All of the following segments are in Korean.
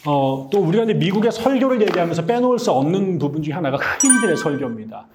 또 우리가 이제 미국의 설교를 얘기하면서 빼놓을 수 없는 부분 중에 하나가 흑인들의 설교입니다.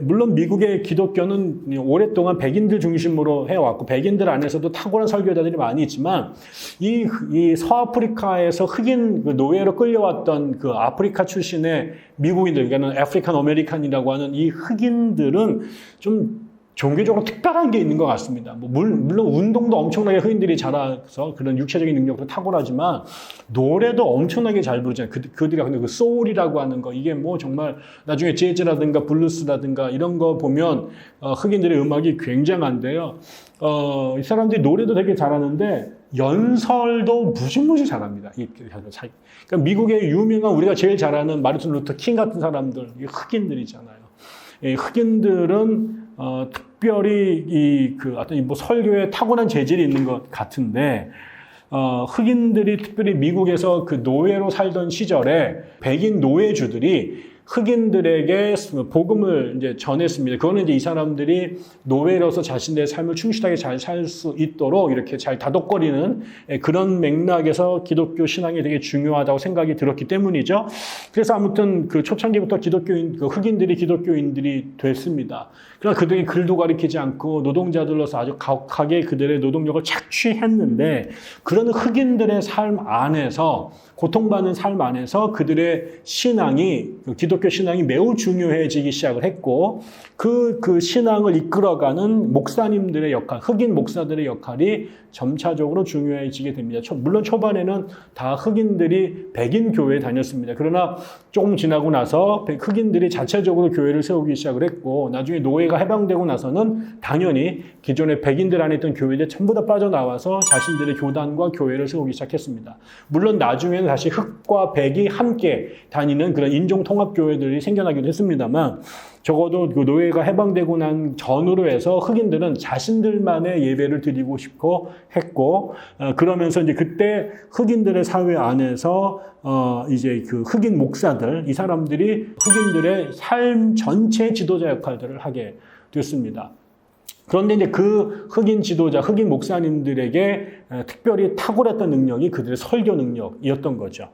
물론 미국의 기독교는 오랫동안 백인들 중심으로 해왔고, 백인들 안에서도 탁월한 설교자들이 많이 있지만, 이 서아프리카에서 흑인 노예로 끌려왔던 그 아프리카 출신의 미국인들, 그러니까 아프리칸 아메리칸이라고 하는 이 흑인들은 좀 종교적으로 특별한 게 있는 것 같습니다. 물론 운동도 엄청나게 흑인들이 잘해서 그런 육체적인 능력도 탁월하지만 노래도 엄청나게 잘 부르잖아요. 그들이 근데 그 소울이라고 하는 거, 이게 뭐 정말 나중에 재즈라든가 블루스라든가 이런 거 보면 흑인들의 음악이 굉장한데요. 이 사람들이 노래도 되게 잘하는데 연설도 무지무지 잘합니다. 그러니까 미국의 유명한 우리가 제일 잘 아는 마르틴 루터 킹 같은 사람들, 흑인들이잖아요. 흑인들은 특별히 어떤 뭐 설교에 타고난 재질이 있는 것 같은데, 흑인들이 특별히 미국에서 그 노예로 살던 시절에 백인 노예주들이 흑인들에게 복음을 이제 전했습니다. 그거는 이제 이 사람들이 노예로서 자신의 삶을 충실하게 잘 살 수 있도록 이렇게 잘 다독거리는 그런 맥락에서 기독교 신앙이 되게 중요하다고 생각이 들었기 때문이죠. 그래서 아무튼 그 초창기부터 흑인들이 기독교인들이 됐습니다. 그러나 그들이 글도 가리키지 않고 노동자들로서 아주 가혹하게 그들의 노동력을 착취했는데, 그런 흑인들의 삶 안에서, 고통받는 삶 안에서 그들의 신앙이, 기독교 신앙이 매우 중요해지기 시작을 했고, 그 신앙을 이끌어가는 목사님들의 역할, 흑인 목사들의 역할이 점차적으로 중요해지게 됩니다. 물론 초반에는 다 흑인들이 백인 교회에 다녔습니다. 그러나 조금 지나고 나서 흑인들이 자체적으로 교회를 세우기 시작을 했고, 나중에 노예가 해방되고 나서는 당연히 기존에 백인들 안에 있던 교회들 전부 다 빠져나와서 자신들의 교단과 교회를 세우기 시작했습니다. 물론 나중에는 다시 흑과 백이 함께 다니는 그런 인종통합교회들이 생겨나기도 했습니다만, 적어도 그 노예가 해방되고 난 전후로 해서 흑인들은 자신들만의 예배를 드리고 싶고 했고, 그러면서 이제 그때 흑인들의 사회 안에서 이제 그 흑인 목사들, 이 사람들이 흑인들의 삶 전체 지도자 역할들을 하게 됐습니다. 그런데 이제 그 흑인 지도자, 흑인 목사님들에게 특별히 탁월했던 능력이 그들의 설교 능력이었던 거죠.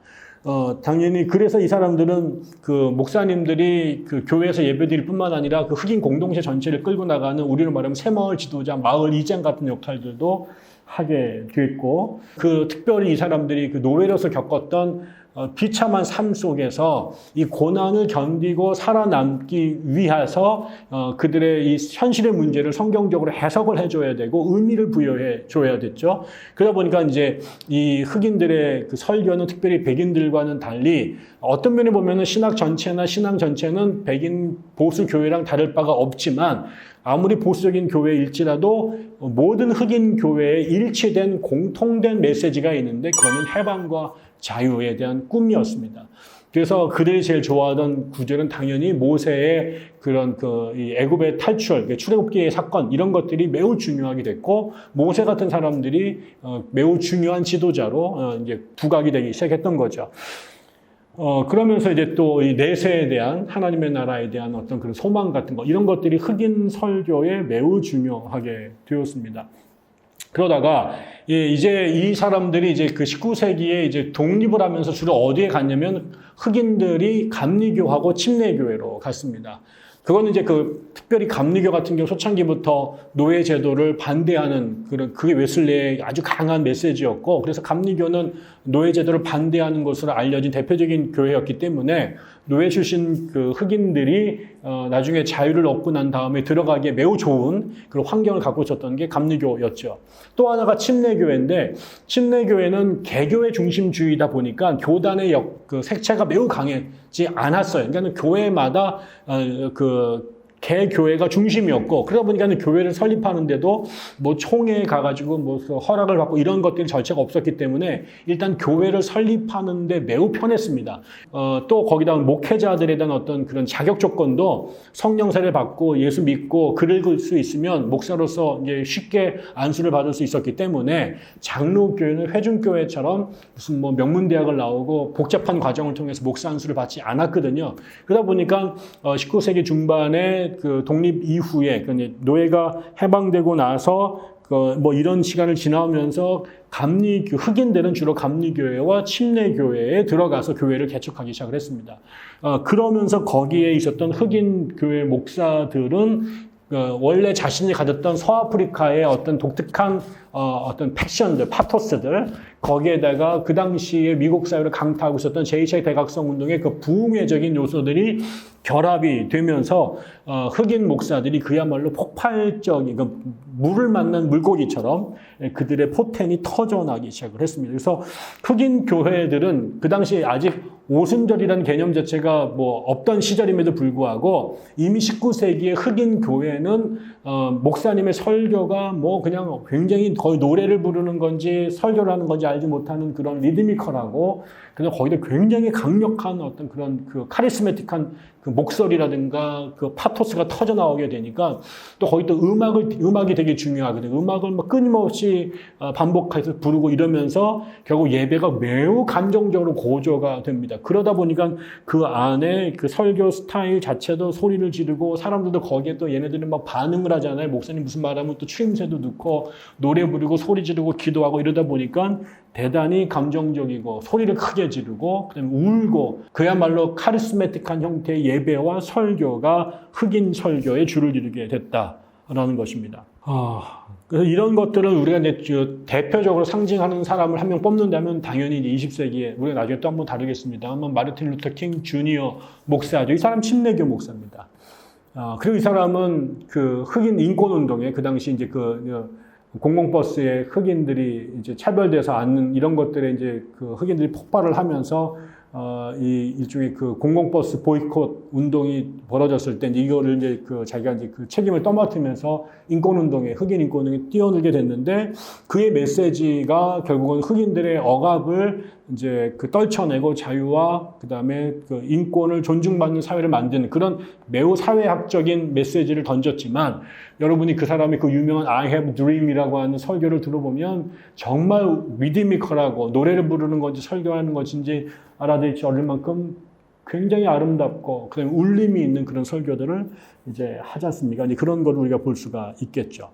당연히 그래서 이 사람들은 그 목사님들이 그 교회에서 예배드릴 뿐만 아니라 그 흑인 공동체 전체를 끌고 나가는, 우리로 말하면 새마을 지도자, 마을 이장 같은 역할들도 하게 됐고, 특별히 이 사람들이 그 노예로서 겪었던 비참한 삶 속에서 이 고난을 견디고 살아남기 위해서 그들의 이 현실의 문제를 성경적으로 해석을 해줘야 되고 의미를 부여해 줘야 됐죠. 그러다 보니까 이제 이 흑인들의 그 설교는 특별히 백인들과는 달리 어떤 면에 보면은 신학 전체나 신앙 전체는 백인 보수 교회랑 다를 바가 없지만, 아무리 보수적인 교회일지라도 모든 흑인 교회에 일치된 공통된 메시지가 있는데, 그거는 해방과 자유에 대한 꿈이었습니다. 그래서 그들이 제일 좋아하던 구절은 당연히 모세의 그런 이 애굽의 탈출, 출애굽기의 사건, 이런 것들이 매우 중요하게 됐고, 모세 같은 사람들이 매우 중요한 지도자로 이제 부각이 되기 시작했던 거죠. 그러면서 이제 또 이 내세에 대한, 하나님의 나라에 대한 어떤 그런 소망 같은 거, 이런 것들이 흑인 설교에 매우 중요하게 되었습니다. 그러다가 이제 이 사람들이 이제 그 19세기에 이제 독립을 하면서 주로 어디에 갔냐면 흑인들이 감리교하고 침례교회로 갔습니다. 그거는 이제 특별히 감리교 같은 경우 초창기부터 노예 제도를 반대하는 그게 웨슬리의 아주 강한 메시지였고, 그래서 감리교는 노예 제도를 반대하는 것으로 알려진 대표적인 교회였기 때문에 노예 출신 그 흑인들이 나중에 자유를 얻고 난 다음에 들어가기에 매우 좋은 그런 환경을 갖고 있었던 게 감리교였죠. 또 하나가 침례교회인데, 침례교회는 개교회 중심주의다 보니까 교단의 색채가 매우 강하지 않았어요. 그러니까 교회마다 개교회가 중심이었고, 그러다 보니까 교회를 설립하는데도 뭐 총회에 가가지고 뭐 허락을 받고 이런 것들이 절차가 없었기 때문에 일단 교회를 설립하는데 매우 편했습니다. 또 거기다 목회자들에 대한 어떤 그런 자격 조건도 성령세를 받고 예수 믿고 글을 읽을 수 있으면 목사로서 이제 쉽게 안수를 받을 수 있었기 때문에, 장로교회는 회중교회처럼 무슨 뭐 명문대학을 나오고 복잡한 과정을 통해서 목사 안수를 받지 않았거든요. 그러다 보니까 19세기 중반에 그 독립 이후에 노예가 해방되고 나서 뭐 이런 시간을 지나오면서 흑인들은 주로 감리교회와 침례교회에 들어가서 교회를 개척하기 시작을 했습니다. 그러면서 거기에 있었던 흑인 교회 목사들은 원래 자신이 가졌던 서아프리카의 어떤 독특한 어떤 패션들, 파토스들, 거기에다가 그 당시에 미국 사회를 강타하고 있었던 제2차 대각성 운동의 그 부흥회적인 요소들이 결합이 되면서 흑인 목사들이 그야말로 폭발적인 물을 만난 물고기처럼 그들의 포텐이 터져나기 시작을 했습니다. 그래서 흑인 교회들은 그 당시에 아직 오순절이라는 개념 자체가 뭐 없던 시절임에도 불구하고 이미 19세기의 흑인 교회는 목사님의 설교가 뭐 그냥 굉장히 거의 노래를 부르는 건지 설교를 하는 건지 알지 못하는 그런 리드미컬하고 그냥 거기다 굉장히 강력한 어떤 그런 그 카리스마틱한 그 목소리라든가 그 파토스가 터져 나오게 되니까 또 거기 또 음악이 되게 중요하거든요. 음악을 막 끊임없이 반복해서 부르고 이러면서 결국 예배가 매우 감정적으로 고조가 됩니다. 그러다 보니까 그 안에 그 설교 스타일 자체도 소리를 지르고 사람들도 거기에 또 얘네들은 막 반응을 하잖아요. 목사님 무슨 말하면 또 추임새도 넣고 노래 부르고 소리 지르고 기도하고 이러다 보니까 대단히 감정적이고 소리를 크게 지르고 그다음에 울고 그야말로 카리스마틱한 형태의 예배와 설교가 흑인 설교의 줄을 이루게 됐다라는 것입니다. 그래서 이런 것들은 우리가 이제 대표적으로 상징하는 사람을 한 명 뽑는다면 당연히 이제 20세기에 우리가 나중에 또 한번 다루겠습니다만 마르틴 루터 킹 주니어 목사죠. 이 사람 침례교 목사입니다. 그리고 이 사람은 그 흑인 인권 운동에 그 당시 이제 공공버스에 흑인들이 이제 차별돼서 앉는 이런 것들에 이제 그 흑인들이 폭발을 하면서 이 일종의 그 공공버스 보이콧 운동이 벌어졌을 때 이거를 이제 자기가 이제 그 책임을 떠맡으면서 인권운동에 흑인 인권운동에 뛰어들게 됐는데 그의 메시지가 결국은 흑인들의 억압을 이제 떨쳐내고 자유와 그다음에 그 인권을 존중받는 사회를 만드는 그런 매우 사회학적인 메시지를 던졌지만 여러분이 그 사람의 그 유명한 I have dream이라고 하는 설교를 들어보면 정말 리드미컬하고 노래를 부르는 건지 설교하는 것인지 알아들지 않을 만큼 굉장히 아름답고 그다음에 울림이 있는 그런 설교들을 이제 하지 않습니까? 그런 걸 우리가 볼 수가 있겠죠.